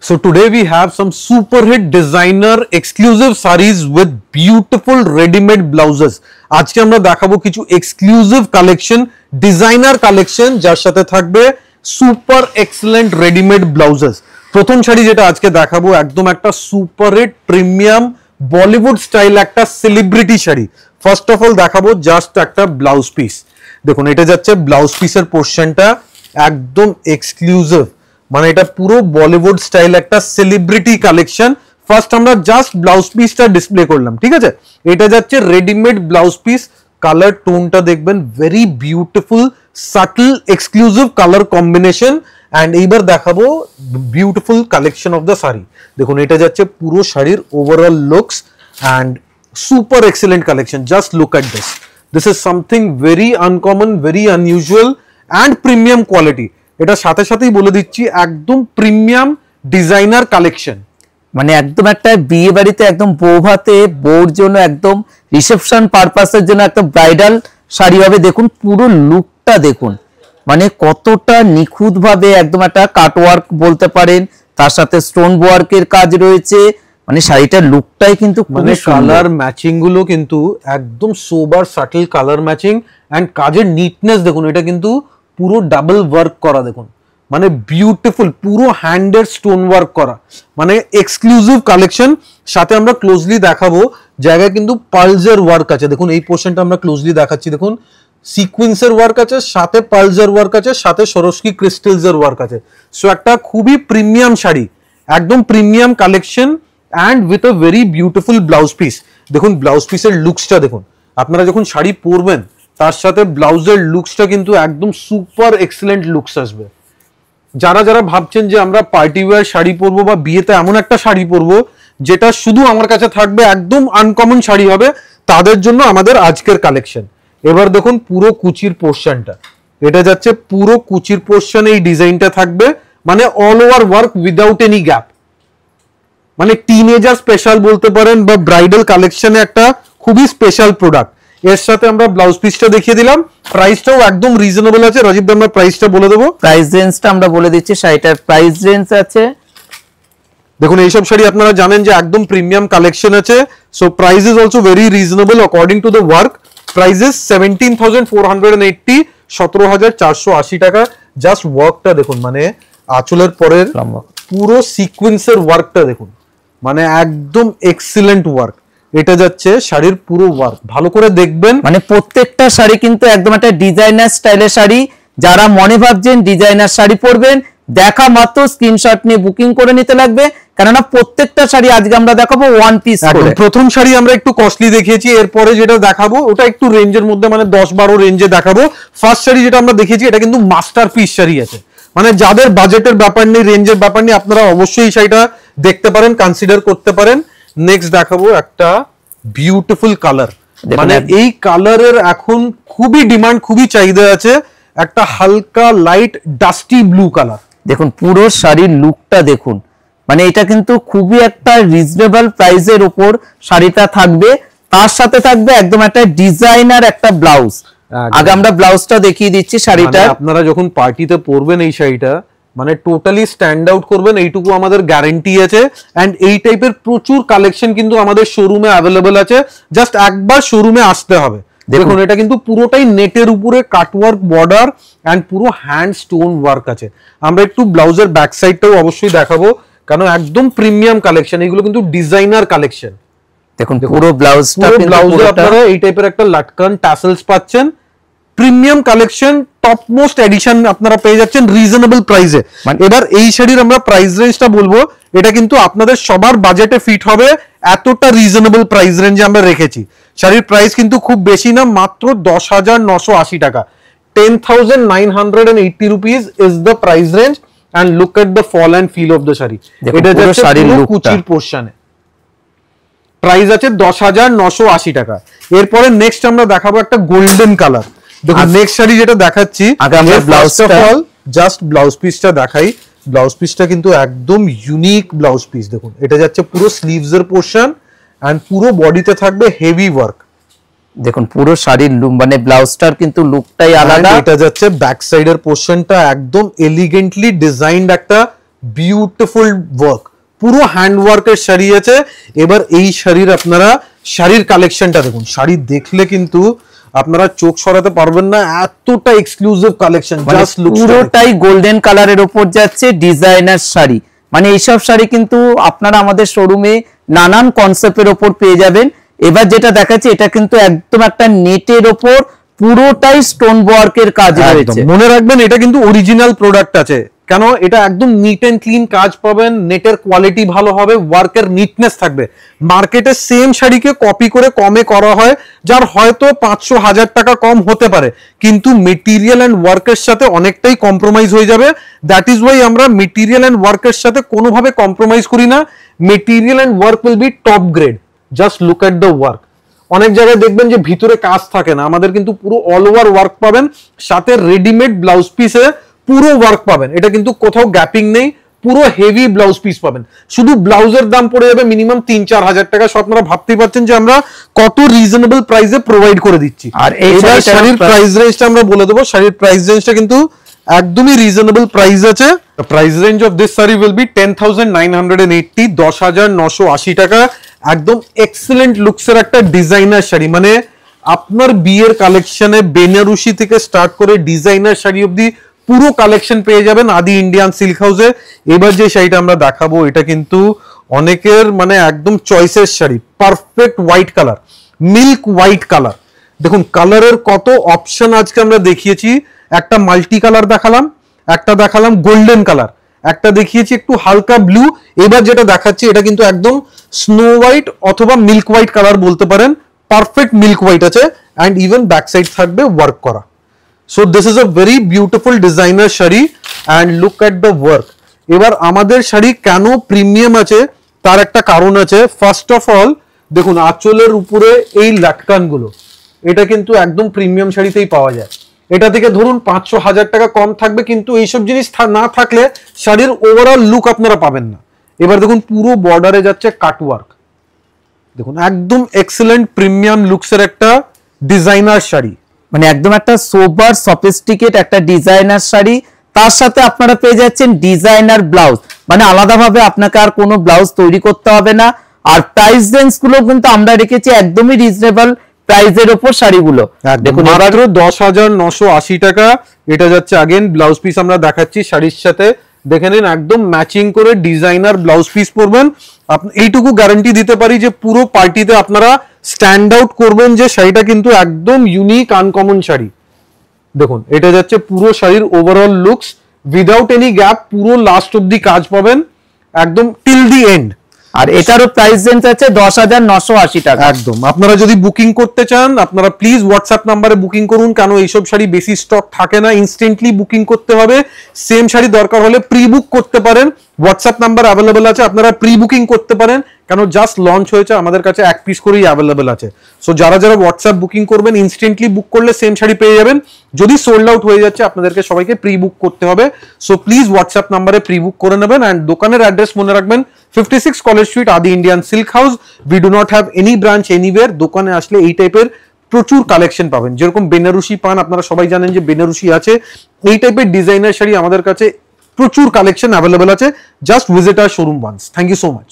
So today we have some super hit designer exclusive sarees with beautiful ready-made blouses. আজকে আমরা দেখাবো কিছু exclusive collection, designer collection যার সাথে থাকবে super excellent ready-made blouses. প্রথম শাড়ি যেটা আজকে দেখাবো একদম একটা super hit premium Bollywood style একটা celebrity sari. First of all দেখাবো just একটা blouse piece. দেখুন এটা যাচ্ছে blouse piece-এর পোরশনটা একদম exclusive. মানে এটা পুরো বলিউড স্টাইল একটা সেলিব্রিটি কালেকশন। ফার্স্ট আমরা জাস্ট ব্লাউজ পিসটা ডিসপ্লে করলাম, ঠিক আছে? এটা যাচ্ছে রেডিমেড ব্লাউজ পিস। কালার টোনটা দেখবেন very beautiful, subtle, exclusive colour combination. And এইবার দেখাবো beautiful collection of the sari. দেখুন এটা যাচ্ছে পুরো শাড়ির overall looks and super excellent collection. Just look at this. This is something very uncommon, very unusual and premium quality. এটা সাথে সাথেই বলে দিচ্ছি একদম প্রিমিয়াম ডিজাইনার কালেকশন। মানে একদম একটা বিয়ে বাড়িতে একদম বৌভাতে বউর জন্য একদম রিসেপশন পারপাসের জন্য একটা ব্রাইডাল শাড়ি হবে। দেখুন পুরো লুকটা দেখুন, মানে কতটা নিখুঁত ভাবে একদম একটা কাটওয়ার্ক বলতে পারেন, তার সাথে স্টোন ওয়ার্কের কাজ রয়েছে। মানে শাড়িটার লুকটাই কিন্তু মানে কালার ম্যাচিং গুলো কিন্তু একদম সোবার সাটল কালার ম্যাচিং এন্ড কাজের নিটনেস দেখুন। এটা কিন্তু পুরো ডাবল ওয়ার্ক করা, দেখুন মানে বিউটিফুল, পুরো হ্যান্ডের স্টোন ওয়ার্ক করা, মানে এক্সক্লুসিভ কালেকশন। সাথে আমরা ক্লোজলি দেখাবো জায়গায় কিন্তু পালজার ওয়ার্ক আছে। দেখুন এই পোর্শনটা আমরা ক্লোজলি দেখাচ্ছি। দেখুন সিকোয়েন্সের ওয়ার্ক আছে, সাথে পালজার ওয়ার্ক আছে, সাথে সরস্কি ক্রিস্টালসের ওয়ার্ক আছে। সো একটা খুবই প্রিমিয়াম শাড়ি, একদম premium collection and with a very beautiful blouse piece. দেখুন ব্লাউজ পিসের লুকসটা দেখুন। আপনারা যখন শাড়ি পরবেন তার সাথে ব্লাউজের লুকসটা কিন্তু একদম সুপার এক্সেলেন্ট লুকস আসবে। যারা যারা ভাবছেন যে আমরা পার্টি ওয়্যার শাড়ি পরবো বা বিয়েতে এমন একটা শাড়ি পরবো যেটা শুধু আমার কাছে থাকবে, একদম আনকমন শাড়ি হবে, তাদের জন্য আমাদের আজকের কালেকশন। এবার দেখুন পুরো কুচির পোর্শনটা, এটা যাচ্ছে পুরো কুচির পোর্শন। এই ডিজাইনটা থাকবে মানে all over work without any gap. মানে টিনেজার স্পেশাল বলতে পারেন বা ব্রাইডাল কালেকশনে একটা খুবই স্পেশাল প্রোডাক্ট। এর সাথে আমরা ব্লাউজ পিসটা দেখিয়ে দিলাম, প্রাইসটাও একদম রিজনেবল আছে। রাজীব দা আমরা প্রাইসটা বলে দেবো। প্রাইস রেঞ্জটা আমরা বলে দিচ্ছি, শাড়িটার প্রাইস রেঞ্জ আছে দেখুন এইসব শাড়ি আপনারা জানেন যে একদম প্রিমিয়াম কালেকশন আছে। So price is also very reasonable according to the work. Price is 17,480, 17,480 টাকা। জাস্ট ওয়ার্কটা দেখুন, মানে আঁচলের পরের পুরো সিকোয়েন্সের ওয়ার্কটা দেখুন, মানে একদম এক্সিলেন্ট ওয়ার্ক। এটা যাচ্ছে শাড়ির পুরো ওয়ার্ক, ভালো করে দেখবেন। মানে প্রত্যেকটা শাড়ি কিন্তু একদম একটা ডিজাইনার স্টাইলের শাড়ি। যারা মনে ভাবছেন ডিজাইনার শাড়ি পরবেন, দেখা মাত্র স্ক্রিনশট নিয়ে বুকিং করে নিতে লাগবে, কেননা প্রত্যেকটা শাড়ি আজকে আমরা দেখাবো ওয়ান পিস করে। প্রথম শাড়ি আমরা একটু কস্টলি দেখিয়েছি, এরপরে যেটা দেখাবো ওটা একটু রেঞ্জের মধ্যে, মানে 10-12 রেঞ্জে দেখাবো। ফার্স্ট শাড়ি যেটা আমরা দেখিয়েছি এটা কিন্তু মাস্টার পিস শাড়ি আছে। মানে যাদের বাজেটের ব্যাপার নেই, রেঞ্জের ব্যাপার নেই, আপনারা অবশ্যই শাড়িটা দেখতে পারেন, কনসিডার করতে পারেন। নেক্সট দেখাবো একটা বিউটিফুল কালার, মানে এই কালারের এখন খুবই ডিমান্ড, খুবই চাহিদা আছে। একটা হালকা লাইট ডাস্টি ব্লু কালার। দেখুন পুরো শাড়ির লুকটা দেখুন, মানে এটা কিন্তু খুবই একটা রিজনেবল প্রাইসের উপর শাড়িটা থাকবে। তার সাথে থাকবে একদম একটা ডিজাইনার একটা ব্লাউজ। আগে আমরা ব্লাউজটা দেখিয়ে দিচ্ছি শাড়িটা। আপনারা যখন পার্টিতে পরবেন এই শাড়িটা মানে টোটালি স্ট্যান্ড আউট করবেন, এইটুকু আমাদের গ্যারান্টি আছে। এন্ড এই টাইপের প্রচুর কালেকশন কিন্তু আমাদের শোরুমে অ্যাভেলেবল আছে, জাস্ট একবার শোরুমে আসতে হবে। দেখুন এটা কিন্তু পুরোটাই নেটের উপরে কাটওয়ার্ক বর্ডার এন্ড পুরো হ্যান্ড স্টোন ওয়ার্ক আছে। আমরা একটু ব্লাউজের ব্যাক সাইডটাও অবশ্যই দেখাবো, কারণ একদম প্রিমিয়াম কালেকশন, এগুলো কিন্তু ডিজাইনার কালেকশন। দেখুন পুরো ব্লাউজটা, ব্লাউজে আপনারা এই টাইপের একটা লাটকান টাসেলস পাচ্ছেন। Premium collection, top most edition আপনারা পেয়ে যাচ্ছেন রিজনেবল প্রাইসে। এবার এই শাড়ির আমরা প্রাইস রেঞ্জটা বলবো, এটা কিন্তু আপনাদের সবার বাজেটে ফিট হবে, এতটা রিজনেবল প্রাইস রেঞ্জে আমরা রেখেছি। শাড়ির প্রাইস কিন্তু খুব বেশি না, মাত্র 10,980 টাকা। 10,980 rupees is the price range. And look at the fall and feel of the sari. এটা যাচ্ছে পুরো কুচির পোর্শনে, প্রাইস আছে 10,980 টাকা। এরপরে নেক্সট আমরা দেখাবো একটা গোল্ডেন কালার। দেখুন নেক্সট শাড়ি যেটা দেখাচ্ছি, জাস্ট ব্লাউজ পিসটা দেখাই। ব্লাউজ পিসটা কিন্তু একদম ইউনিক ব্লাউজ পিস। দেখুন এটা যাচ্ছে পুরো স্লিভস এর পোর্শন এন্ড পুরো বডিতে থাকবে হেভি ওয়ার্ক। দেখুন পুরো শাড়ির লুক, মানে ব্লাউজটার কিন্তু লুকটাই আলাদা। এটা যাচ্ছে ব্যাক সাইডের পোর্শনটা একদম এলিগেন্টলি ডিজাইনড একটা বিউটিফুল ওয়ার্ক, পুরো হ্যান্ড ওয়ার্কের শাড়ি আছে। এবার এই শাড়ির আপনারা শাড়ির কালেকশনটা দেখুন, শাড়ি দেখলে কিন্তু আপনারা চোখ সরাতে পারবেন না, এতটা এক্সক্লুসিভ কালেকশন। জাস্ট লুক, পুরোটাই গোল্ডেন কালারের উপর যাচ্ছে ডিজাইনার শাড়ি। মানে এইসব শাড়ি কিন্তু আপনারা আমাদের শোরুমে নানান কনসেপ্টের ওপর পেয়ে যাবেন। এবার যেটা দেখাচ্ছি এটা কিন্তু একদম একটা নেটের ওপর পুরোটাই স্টোন ওয়ার্কের কাজ রয়েছে। মনে রাখবেন এটা কিন্তু অরিজিনাল প্রোডাক্ট আছে, কেন এটা একদম নিট এন্ড ক্লিন কাজ পাবেন, নেটের কোয়ালিটি ভালো হবে, ওয়ার্কের নিটনেস থাকবে। মার্কেটে সেম শাড়িকে কপি করে কমে করা হয়, যার হয়তো 500-1000 টাকা কম হতে পারে, কিন্তু মেটেরিয়াল অ্যান্ড ওয়ার্কের সাথে অনেকটাই কম্প্রোমাইজ হয়ে যাবে। দ্যাট ইজ ওয়াই আমরা মেটেরিয়াল অ্যান্ড ওয়ার্কের সাথে কোনোভাবে কম্প্রোমাইজ করি না। Material and work will be top grade. Just look at the work. অনেক জায়গায় দেখবেন যে ভিতরে কাজ থাকে না, আমাদের কিন্তু পুরো অল ওভার ওয়ার্ক পাবেন, সাথে রেডিমেড ব্লাউজ পিসে পুরো ওয়ার্ক পাবেন। এটা কিন্তু কোথাও গ্যাপিং নেই, পুরো হেভি ব্লাউজ পিস পাবেন। শুধু ব্লাউজের দাম পড়ে যাবে মিনিমাম 3-4 হাজার টাকা। সব আপনারা ভাবতেই পারছেন যে আমরা কত রিজনেবল প্রাইসে প্রোভাইড করে দিচ্ছি। আর এই শাড়ির প্রাইস রেঞ্জটা আমরা বলে দেবো। শাড়ির প্রাইস রেঞ্জটা কিন্তু একদমই রিজনেবল প্রাইস আছে। Price range of this sari will be 10,980, 10,980 টাকা। একদম এক্সেলেন্ট লুকসের একটা ডিজাইনার শাড়ি, মানে আপনার বিয়ের কালেকশনে বেনারসি থেকে স্টার্ট করে ডিজাইনার শাড়ি অবধি পুরো কালেকশন পেয়ে যাবেন আদি ইন্ডিয়ান সিল্ক হাউসে। এবার যে শাড়িটা আমরা দেখাবো এটা কিন্তু অনেকের মানে একদম চয়েসের sari, perfect white colour, milk white colour. দেখুন কালারের কত অপশন আজকে আমরা দেখিয়েছি। একটা মাল্টি কালার দেখালাম, একটা দেখালাম গোল্ডেন কালার, একটা দেখিয়েছি একটু হালকা ব্লু। এবার যেটা দেখাচ্ছি এটা কিন্তু একদম স্নো হোয়াইট অথবা মিল্ক হোয়াইট কালার বলতে পারেন। পারফেক্ট মিল্ক হোয়াইট আছে, অ্যান্ড ইভেন ব্যাক সাইড থাকবে ওয়ার্ক করা। So this is a very beautiful designer sari, and look at the work. এবার আমাদের শাড়ি কেন প্রিমিয়াম আছে তার একটা কারণ আছে। ফার্স্ট অফ অল দেখুন আঁচলের উপরে এই লাটকানগুলো, এটা কিন্তু একদম প্রিমিয়াম শাড়িতেই পাওয়া যায়। এটা থেকে ধরুন 500-1000 টাকা কম থাকবে, কিন্তু এইসব জিনিস না থাকলে শাড়ির ওভারঅল লুক আপনারা পাবেন না। এবার দেখুন পুরো বর্ডারে যাচ্ছে কাটওয়ার্ক, দেখুন একদম এক্সেলেন্ট প্রিমিয়াম লুকসের একটা ডিজাইনার শাড়ি। মানে একদম একটা সোবার সফিস্টিকেট একটা ডিজাইনার শাড়ি, তার সাথে আপনারা পেয়ে যাচ্ছেন ডিজাইনার ব্লাউজ। মানে আলাদাভাবে আপনাকে আর কোনো ব্লাউজ তৈরি করতে হবে না। আর প্রাইস রেঞ্জ গুলো কিন্তু আমরা রেখেছি একদমই রিজনেবল প্রাইসের উপর শাড়িগুলো। দেখুন মাত্র 10,980 টাকা। এটা যাচ্ছে আগেন ব্লাউজ পিস আমরা দেখাচ্ছি শাড়ির সাথে, দেখে নিন একদম ম্যাচিং করে ডিজাইনার ব্লাউজ পিস পরবেন। এইটুকু গ্যারান্টি দিতে পারি যে পুরো পার্টিতে আপনারা স্ট্যান্ড আউট করবেন যে শাড়িটা কিন্তু একদম ইউনিক আনকমন শাড়ি। দেখুন এটা যাচ্ছে পুরো শাড়ির overall looks, without any gap পুরো লাস্ট অব্দি কাজ পাবেন একদম টিল দি এন্ড। আর এটারও প্রাইস রেঞ্জ আছে 10,980 টাকা। একদম আপনারা যদি বুকিং করতে চান আপনারা প্লিজ হোয়াটসঅ্যাপ নাম্বারে বুকিং করুন, কেন এইসব শাড়ি বেশি স্টক থাকে না, ইনস্ট্যান্টলি বুকিং করতে হবে। সেম শাড়ি দরকার হলে প্রি বুক করতে পারেন, হোয়াটসঅ্যাপ নাম্বার অ্যাভেলেবেল আছে, আপনারা প্রি বুকিং করতে পারেন, কেন জাস্ট লঞ্চ হয়েছে, আমাদের কাছে এক পিস করেই অ্যাভেলেবেল আছে। সো যারা যারা হোয়াটসঅ্যাপ বুকিং করবেন ইনস্ট্যান্টলি বুক করলে সেম শাড়ি পেয়ে যাবেন। যদি সোল্ড আউট হয়ে যাচ্ছে আপনাদেরকে সবাইকে প্রি বুক করতে হবে। সো প্লিজ হোয়াটসঅ্যাপ নাম্বারে প্রি বুক করে নেবেন। অ্যান্ড দোকানের অ্যাড্রেস মনে রাখবেন 56 কলেজ স্ট্রিট, আদি Indian silk house. We do not have any branch anywhere. দোকানে আসলে এই টাইপের প্রচুর কালেকশন পাবেন, যেরকম বেনারসি পান, আপনারা সবাই জানেন যে বেনারসি আছে, এই টাইপের ডিজাইনার শাড়ি আমাদের কাছে প্রচুর কালেকশন অ্যাভেলেবেল আছে। Just visit our showroom once. Thank you so much.